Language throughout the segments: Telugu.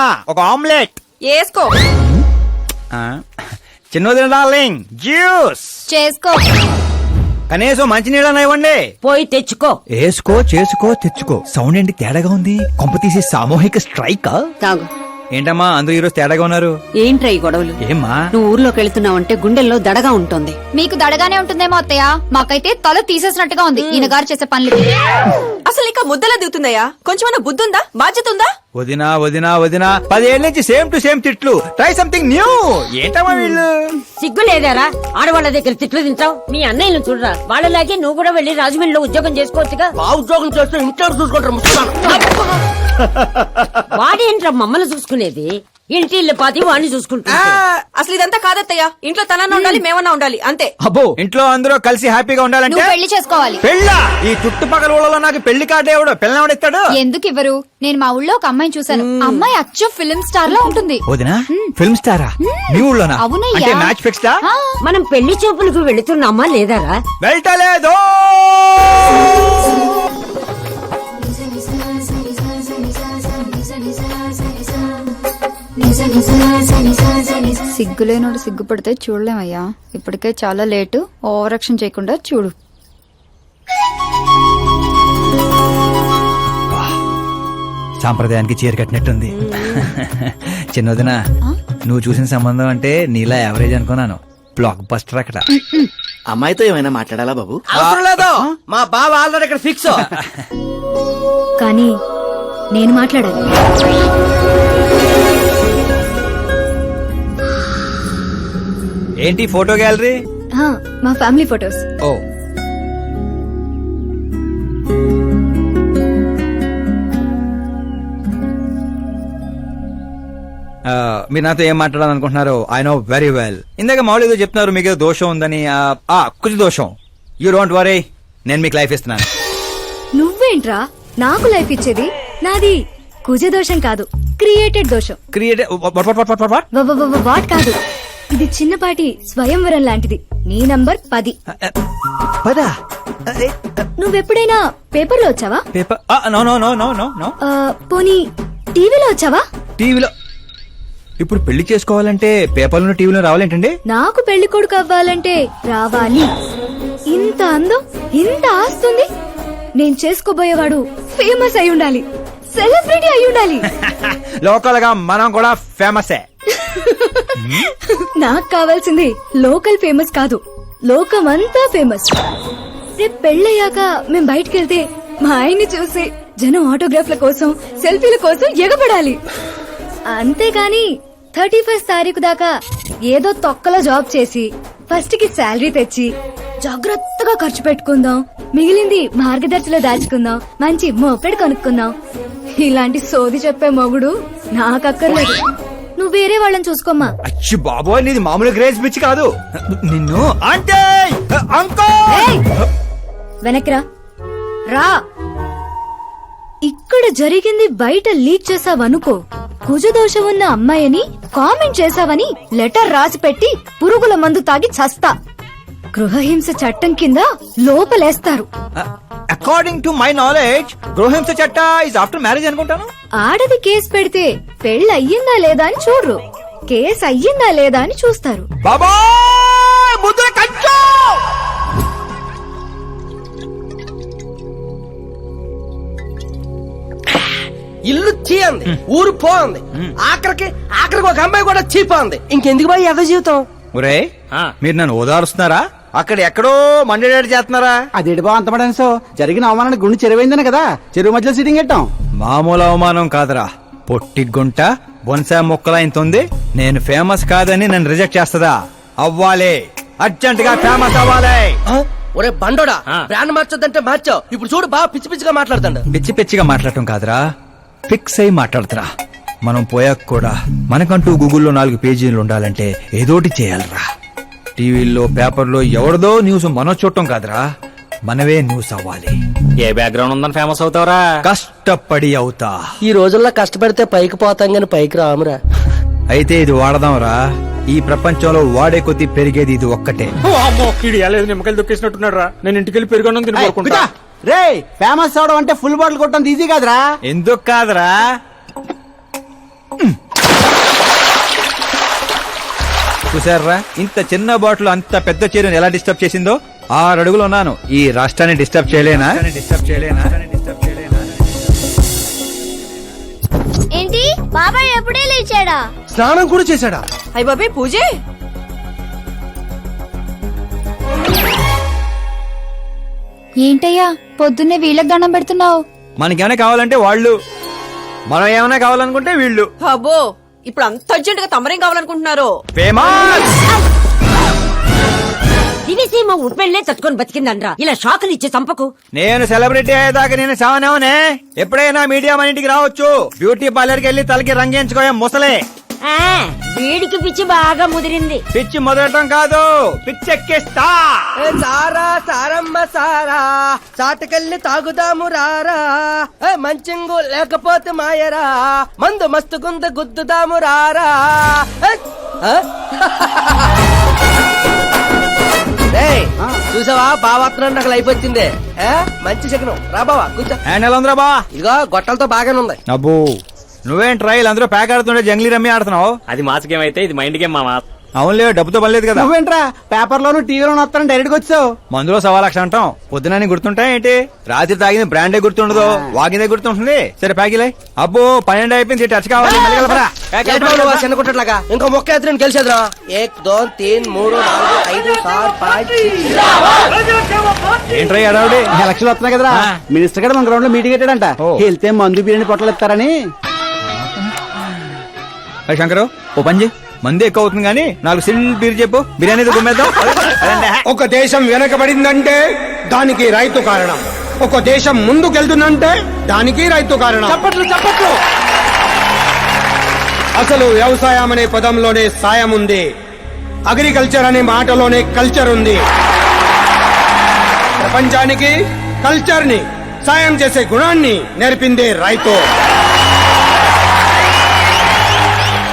ఒక ఆమ్లెట్ వేసుకో. చిన్నదిన డార్లింగ్ జ్యూస్ చేసుకో. కనీసం మంచినీళ్ళని ఇవ్వండి. పోయి తెచ్చుకో. వేసుకో చేసుకో తెచ్చుకో. సౌండ్ ఏంటి తేడాగా ఉంది? కొంప తీసి సామూహిక స్ట్రైక్. తాగు. ఏంటమ్మా అందరూ ఈరోజు తేడాగా ఉన్నారు? ఏంట్రా ఈ గొడవలు? ఏమ్మా నువ్వు ఊర్లోకి వెళ్తున్నావంటే గుండెల్లో దడగా ఉంటుంది. మీకు దడగానే ఉంటుందేమో అత్తయ్య, మాకైతే తల తీసేసినట్టుగా ఉంది ఈయన గారు చేసే పనులు. అసలు ఇంకా ముద్దలా దిగుతుందయ్యా? కొంచెమన్నా బుద్ధి ఉందా? బాధ్యత ఉందా? వదినా వదినా వదినా 10 ఏళ్ళ నుంచి సేమ్ టు సేమ్ తిట్లు. Try something new. ఏంటమ్మా వీళ్ళు? సిగ్గు లేదారా ఆడవాళ్ళ దగ్గర తిట్లు తింటావు? మీ అన్నయ్యను చూడరా, వాళ్ళలాగే నువ్వు కూడా వెళ్లి రాజమండ్రిలో ఉద్యోగం చేసుకోవచ్చుగా. ఉద్యోగం చేస్తే ఇంట్లో చూసుకుంటారు. వాడేంట్రా మమ్మల్ని చూసుకునేది? ఇంటి ఇల్లు పాతి వాడిని చూసుకుంటా. అసలు ఇదంతా కాదత్తయ్యా. ఇంట్లో తనన్నా ఉండాలి, మేమన్నా ఉండాలి, అంతే. అబ్బో ఇంట్లో అందరూ కలిసి హ్యాపీగా ఉండాలంటే నువ్వు పెళ్లి చేసుకోవాలి. పెళ్ళా? ఈ చుట్టుపక్కల ఊళ్ళో నాకు పెళ్లి కార్డు ఎవడు పిల్లవాడిస్తాడు? ఎందుకు ఇవ్వరు? నేను మా ఊళ్ళో ఒక అమ్మాయిని చూశాను. అమ్మాయి అచ్చు ఫిల్మ్ స్టార్ లో ఉంటుంది. వదినా ఫిల్మ్ స్టారా? మీ ఊళ్ళోనా? అవునయ్యా. అంటే మ్యాచ్ ఫిక్స్డా? మనం పెళ్లి చూపులకు వెళుతున్నామా లేదారా? వెళ్ళలేదు. సిగ్గులేనోడు సిగ్గుపడితే చూడలేమయ్యా. ఇప్పటికే చాలా లేటు. ఓవర్ యాక్షన్ చేయకుండా చూడు. సాంప్రదాయానికి చీర కట్టినట్టుంది. చిన్నదిన నువ్వు చూసిన సంబంధం అంటే నీలా యావరేజ్ అనుకున్నాను. బ్లాక్ బస్టర్ అక్కడ. అమ్మాయితో ఏమైనా మాట్లాడాలా బాబు? అవసరం లేదు, మా బావ ఆల్రెడీ ఇక్కడ ఫిక్స్. కానీ నేను మాట్లాడాలి. ఏంటి ఫోటో గ్యాలరీ? మా ఫ్యామిలీ ఫొటోస్. ఓ మీరు నాతో ఏం మాట్లాడాలనుకుంటున్నారు? I know very well. ఇందాక మామూలు ఏదో చెప్తున్నారు, మీకు ఏదో దోషం ఉందని. కొంచెం దోషం. యూ డోంట్ వరీ, నేను మీకు లైఫ్ ఇస్తున్నాను. నువ్వేంట్రా నాకు లైఫ్ ఇచ్చేది? నాది కుజ దోషం కాదు, క్రియేటెడ్ దోషం. వాట్ కాదు, ఇది చిన్నపాటి స్వయంవరం లాంటిది. నీ నంబర్ 10. నువ్వెప్పుడైనా పేపర్లో వచ్చావా? Paper? No no no no no no. పోనీ టీవీలో వచ్చావా? టీవీలో? ఇప్పుడు పెళ్లి చేసుకోవాలంటే పేపర్లో టీవీలో రావాలేంటండి? నాకు పెళ్లి కొడుకు అవ్వాలంటే రావాలి. ఇంత అందం, ఇంత ఆస్తుంది. నేను చేసుకోబోయేవాడు ఫేమస్ అయి ఉండాలి, సెలబ్రిటీ అయి ఉండాలి. లోకల్ గా మనం కూడా ఫేమసే. నాకు కావాల్సింది లోకల్ ఫేమస్ కాదు, లోకమంతా ఫేమస్. రేపు పెళ్ళయ్యాక మేం బయటకెళ్తే మా ఆయన్ని చూసి జనం ఆటోగ్రాఫ్ల కోసం, సెల్ఫీల కోసం ఎగబడాలి. అంతేగాని 31st తారీఖు దాకా ఏదో తొక్కలో జాబ్ చేసి ఫస్ట్ కి శాలరీ తెచ్చి జాగ్రత్తగా ఖర్చు పెట్టుకుందాం, మిగిలింది మార్గదర్శిలో దాచుకుందాం, మంచి మోపెడు కొనుక్కుందాం. ఇలాంటి సోది చెప్పే మొగుడు నాకక్కర్లేదు. నువ్వు వేరే వాళ్ళని చూసుకోమ్మా. అచ్చి బాబోయ్, నీది మామూలు గ్రేజ్ పిచ్చి కాదు. నిన్ను అంటే వెనక్రా రా. ఇక్కడ జరిగింది బయట లీక్ చేసావనుకో, కుజదోషం ఉన్న అమ్మాయిని కామెంట్ చేసావని లెటర్ రాసి పెట్టి పురుగుల మందు తాగి చస్తా. గృహహింస చట్టం కింద లోపలేస్తారు. అకార్డింగ్ టు మై నాలెడ్జ్ గృహహింస చట్ట ఇస్ ఆఫ్టర్ మ్యారేజ్ అనుకుంటాను. ఆడది కేసు పెడితే పెళ్లి అయ్యిందా లేదా అని చూడరు, కేసు అయ్యిందా లేదా అని చూస్తారు. బాబోయ్ ముద్ర కంచు. ఇల్లు చీ అంది, ఊరు పోంది, ఆఖరికి ఒక అమ్మాయి కూడా చీపోంది. ఇంకెందుకు బాయ్ ఎద జీవితం? ఒరే మీరు నన్ను ఓదారుస్తున్నారా? అక్కడ ఎక్కడో మండేడాడు చేస్తున్నారా? అదేంటి బా అంత పడేసో? జరిగిన అవమానానికి గుండె చెరువైందని కదా చెరువు మధ్యలో సిట్టింగ్ పెట్టాం. మామూలు అవమానం కాదురా, పొట్టి గుంట బొన్సా మొక్కలైంతుంది. నేను ఫేమస్ కాదని నన్ను రిజెక్ట్ చేస్తదా? అవ్వాలి, అర్జెంట్ గా ఫేమస్ అవ్వాలి. ఒరే బండోడా, బ్రాండ్ మార్చొద్దంటే మార్చావు. ఇప్పుడు చూడు బాగా పిచ్చి పిచ్చిగా మాట్లాడుతాడు. పిచ్చి పిచ్చిగా మాట్లాడటం కాదురా, ఫిక్స్ అయి మాట్లాడుతురా. మనం పోయాక కూడా మనకంటూ గూగుల్లో 4 పేజీలు ఉండాలంటే ఏదోటి చేయాలరా. టీవీల్లో పేపర్లో ఎవరిదో న్యూస్ మనం చూడటం కాదురా, మనవే న్యూస్ అవ్వాలి. ఏ బ్యాక్గ్రౌండ్ ఉందని ఫేమస్ అవుతావరా? కష్టపడి అవుతా. ఈ రోజుల్లో కష్టపడితే పైకి పోతాం గాని పైకి రామురా. అయితే ఇది వాడదాంరా. ఈ ప్రపంచంలో వాడే కొద్దీ పెరిగేది ఇది ఒక్కటే. నిమ్మకాయలు దొక్కేసినట్టున్నాడు రా. నేను ఇంటికెళ్ళి పెరుగొన్నం తినుకుంటా. రే ఫేమస్ అవడం అంటే ఫుల్ బాటిల్ కొట్టడం ఈజీ కాదురా. ఎందుకు కాదురా? చూసారా ఇంత చిన్న బాటిల్ అంత పెద్ద చీరను ఎలా డిస్టర్బ్ చేసిందో? 6 అడుగులు ఉన్నాను. ఈ రాష్ట్రాన్ని డిస్టర్బ్ చేయలేనా? ఏంటి బాబాయ్ ఎప్పుడే లేచాడా? స్నానం కూడా చేశాడా? అయ్య బాబే పూజే. ఏంటయ్యా పొద్దున్నే వీళ్ళకి దండం పెడుతున్నావు? మనకేమైనా కావాలంటే వాళ్ళు, మనం ఏమైనా కావాలనుకుంటే వీళ్ళు. అబ్బో ఇప్పుడు అంత అర్జెంట్ గా తమరేం కావాలనుకుంటున్నారు? ఫేమస్. దివిసీమ ఉప్పెళ్లే తట్టుకొని బతికిందనరా, ఇలా షాకులు ఇచ్చే చంపకు. నేను సెలబ్రిటీ అయ్యేదాకా నేను సావనేవనే. ఎప్పుడైనా మీడియా మన ఇంటికి రావచ్చు. బ్యూటీ పార్లర్ కి వెళ్ళి తలకి రంగేయించుకోయా ముసలే. ఆ, వీడికి పిచ్చి బాగా ముదిరింది. పిచ్చి మొదలటం కాదు, పిచ్చెక్కిస్తా. ఏ సారా సారమ్మ సారా, చాటకెళ్ళి తాగుదాము రారా. ఏ మంచింగు లేకపోతే మాయరా, మందు మస్తు గుంద గుద్దుదాము రారా. ఏ, ఆ? ఏయ్, చూసావా బావాత్రం నాకు లైఫ్ వచ్చింది. ఏ, మంచి శకనం. రా బావా కూర్చో. హ్యాండ్ ఎలా ఉందిరా బా? ఇదిగో గొట్టలతో బాగానే ఉంది. అబ్బో నువ్వేం ట్రైల్ అందరూ ప్యాక్ ఆడుతుండే జంగ్లీ రమ్మి ఆడుతున్నావు. అది మాస్ గేమ్ అయితే ఇది మైండ్ గేమ్ మామా. అవునులే, డబ్బుతో పనిలేదు కదా. నువ్వేంట్రా పేపర్ లోను టీవీలోను వస్తాను డైరెక్ట్ గా వచ్చావు. మందులో 1,00,000 అంటాం. పొద్దునని గుర్తుంటాయి ఏంటి? రాత్రి తాగింది బ్రాండే గుర్తుండదు, వాగిందే గుర్తుంటుంది. సరే ప్యాకిలే. అబ్బో 12 అయిపోయింది, టచ్ కావాలి. మళ్ళీ కలపరా. ఏంటి బాబు నువ్వు చిన్న కుట్టట్లాగా ఇంకో మొక్క ఎత్తున గెలిచేద్రా. 1 2 3 4 5 6 5 ఏంట్రై అడావుడి? ఎలక్షన్ వస్తున్నాయి కదరా, మినిస్టర్ గారు మన గ్రౌండ్ లో మీటింగ్ పెట్టాడంట. ఓ. వెళ్తే మందు బిర్యానీ పొట్టలు ఇస్తారని. శంకరు ఓ పంజి, మంది ఎక్కువ అవుతుంది కానీ 4 సిల్ బీర్ చెప్పు, బిర్యానీ గుమ్మేద్దాం. ఒక దేశం వెనకబడిందంటే దానికి రైతు కారణం. ఒక దేశం ముందుకెళ్తుందంటే దానికి రైతు కారణం. చప్పట్లు చప్పట్లు. అసలు వ్యవసాయం అనే పదంలోనే సాయం ఉంది. అగ్రికల్చర్ అనే మాటలోనే కల్చర్ ఉంది. ప్రపంచానికి కల్చర్ ని, సాయం చేసే గుణాన్ని నేర్పిందే రైతు.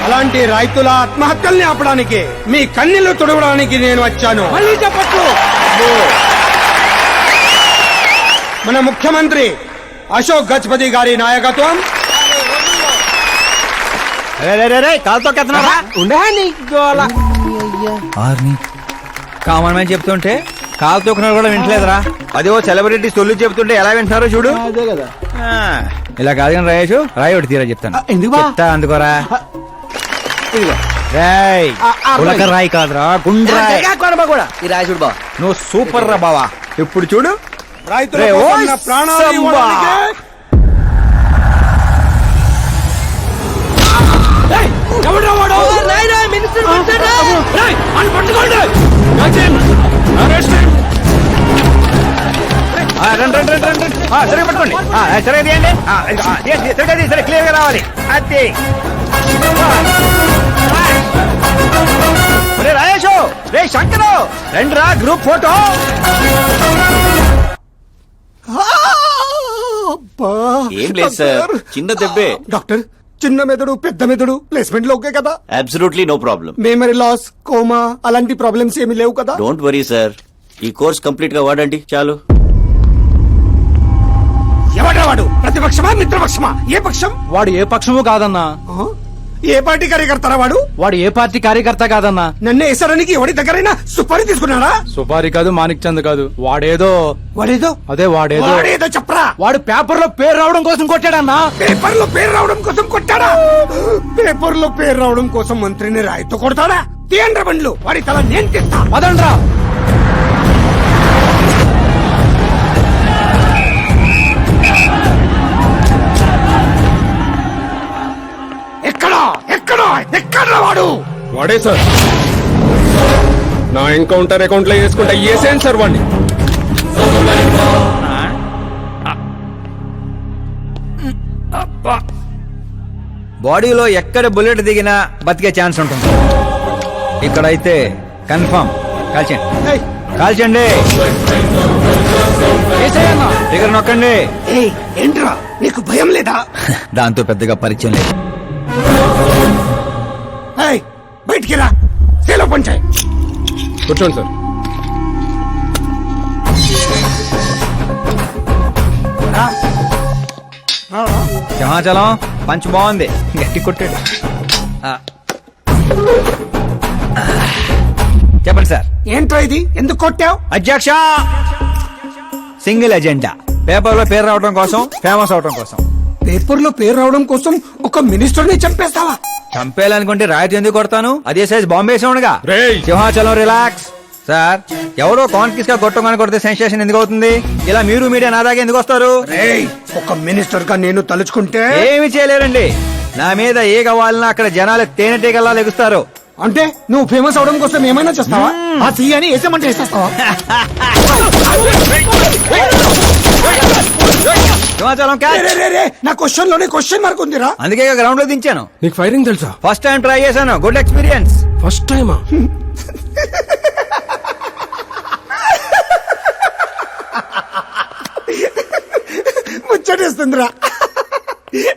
అలాంటి రైతుల ఆత్మహత్యల్ని ఆపడానికి, మీ కన్నీళ్లు తుడవడానికి నేను వచ్చాను. మళ్ళీ చెప్పట్లు. మన ముఖ్యమంత్రి అశోక్ గజపతి గారి నాయకత్వం, కాలుతో కెత్తనారా? ఉండే నీ గోల. కామన్ మ్యాన్ చెప్తుంటే కాలు తొక్కున్నారు కూడా వింటలేదురా. అదే ఓ సెలబ్రిటీ సొల్లు చెప్తుంటే ఎలా వింటున్నారో చూడు. అదే కదా. ఆ, ఇలా కాదు కానీ రాయేషు, రాయి ఒకటి తీరా చెప్తాను. ఎందుకు బా? చెప్తా అందుకోరా. ఇదిగో. రాయ్ ఉలక రాయి కాదురా, గుండ్రాయ్. కూడా ఈ రాజుడు బావ. నువ్వు సూపర్ రా బావా. ఇప్పుడు చూడు. రైతుల రే, కోసం ఓయ్ నా ప్రాణాలు సంబా. ఇవ్వడానికే నాయనా, మినిస్టర్ వచ్చాడా? ఆ, రండి రండి రండి రండి. ఆ, సరిగ్గా పట్టుకోండి. ఆ, సరిగ్గా తీయండి. ఆ, సరిగ్గా తీ, సరే క్లియర్ గా రావాలి. అది రే రాయేషు, రే శంకరు, రండి రా గ్రూప్ ఫోటో. ఏం లేదు సార్, చిన్న దెబ్బే. డాక్టర్, చిన్న మెదడు పెద్ద మెదడు ప్లేస్మెంట్ లో ఓకే కదా? Absolutely no problem. Memory loss, coma అలాంటి ప్రాబ్లమ్స్ ఏమీ లేవు కదా? డోంట్ వరీ సార్, ఈ కోర్స్ కంప్లీట్ గా వాడండి చాలు. ఎవడ్రా వాడు? ప్రతిపక్షమా మిత్రపక్షమా? ఏ పక్షం? వాడు ఏ పక్షము కాదన్నా. ఆ? ఏ పార్టీ కార్యకర్తారా వాడు? వాడు ఏ పార్టీ కార్యకర్త కాదన్నా. నన్ను వేసడానికి ఎవరి దగ్గరైనా సుపారీ తీసుకున్నాడా? సుపారి కాదు, మాణిక్ చంద్ కాదు. వాడేదో వాడేదో వాడేదో చెప్పరా. వాడు పేపర్ లో పేరు రావడం కోసం కొట్టాడన్నా. పేపర్ లో పేరు రావడం కోసం కొట్టాడా? పేపర్ లో పేరు రావడం కోసం మంత్రిని రాయితో కొడతాడా? తీయండ్ర బండ్లు, వాడి తల నేను తీస్తా. పదండ్రా. ఎక్కడా ఎక్కడా ఎక్కడ్రా వాడు? వాడే సార్. నా ఎన్కౌంటర్ అకౌంట్ లో వేసుకుంటా ఏసేం సార్ వాడిని. బాడీలో ఎక్కడ బుల్లెట్ దిగినా బతికే ఛాన్స్ ఉంటుంది. ఇక్కడైతే కన్ఫర్మ్. కాల్చండి, కాల్చండి. దగ్గర నొక్కండి. ఏయ్, ఏంట్రా నీకు భయం లేదా? దాంతో పెద్దగా పరిచయం లేదు. ఏయ్, బయటికి రా. సేలో పంచాయి. కూర్చోండి సార్. సింహాచలం పంచ్ బాగుంది, గట్టి కొట్టాడు. చెప్పండి సార్. ఏంట్రా ఇది ఎందుకు కొట్టావు? అధ్యక్ష, సింగిల్ ఎజెండా, పేపర్ లో పేరు రావడం కోసం, ఫేమస్ అవడం కోసం. పేపర్ లో పేరు రావడం కోసం ఒక మినిస్టర్ ని చంపేస్తావా? చంపేయాలనుకుంటే రాయితీ ఎందుకు కొడతాను? అదే సైజ్ బాంబే సౌండ్గా. రేయ్. సింహాచలం రిలాక్స్. సార్, ఎవరో కాన్ఫిస్ గా కొట్టగానే కొడితే సెన్సేషన్ ఎందుకు అవుతుంది? ఇలా మీరు మీడియా నా దాకా ఎందుకు వస్తారు? రేయ్, ఒక మినిస్టర్ గా నేను తలుచుకుంటే ఏమి చేయలేరండి. నా మీద ఏ కావాలన్నా అక్కడ జనాలు తేనెటీగల్లా లెగుస్తారు. అంటే నువ్వు ఫేమస్ అవడం కోసం ఏమైనా చేస్తావా? ఆ సీఎని వేసేమంటే వేసేస్తావా? సింహాచలం క్యాచ్. రే, రే, రే, నా క్వశ్చన్ లోనే క్వశ్చన్ మార్క్ ఉందిరా. అందుకే గ్రౌండ్ లో దించాను. నీకు ఫైరింగ్ తెలుసా? ఫస్ట్ టైం ట్రై చేశాను, గుడ్ ఎక్స్పీరియన్స్. ఫస్ట్ టైమా? ముచ్చటేస్తుందిరా.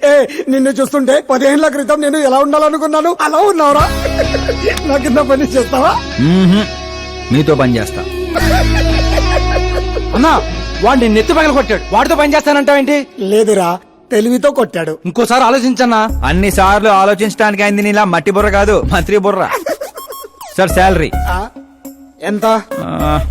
ఏ, నిన్ను చూస్తుంటే 10 ఏళ్ల క్రితం నేను ఎలా ఉండాలనుకున్నాను అలా ఉన్నావురా. నా కింద పని చేస్తావా? మీతో పని చేస్తా. అన్నా వాడిని నెత్తి పగల కొట్టాడు, వాడితో పని చేస్తానంటావేంటి? లేదురా, తెలివితో కొట్టాడు. ఇంకోసారి ఆలోచించన్నా. అన్ని సార్లు ఆలోచించడానికి అయింది నీలా మట్టి బుర్ర కాదు, మంత్రి బుర్ర. సార్ శాలరీ ఎంత?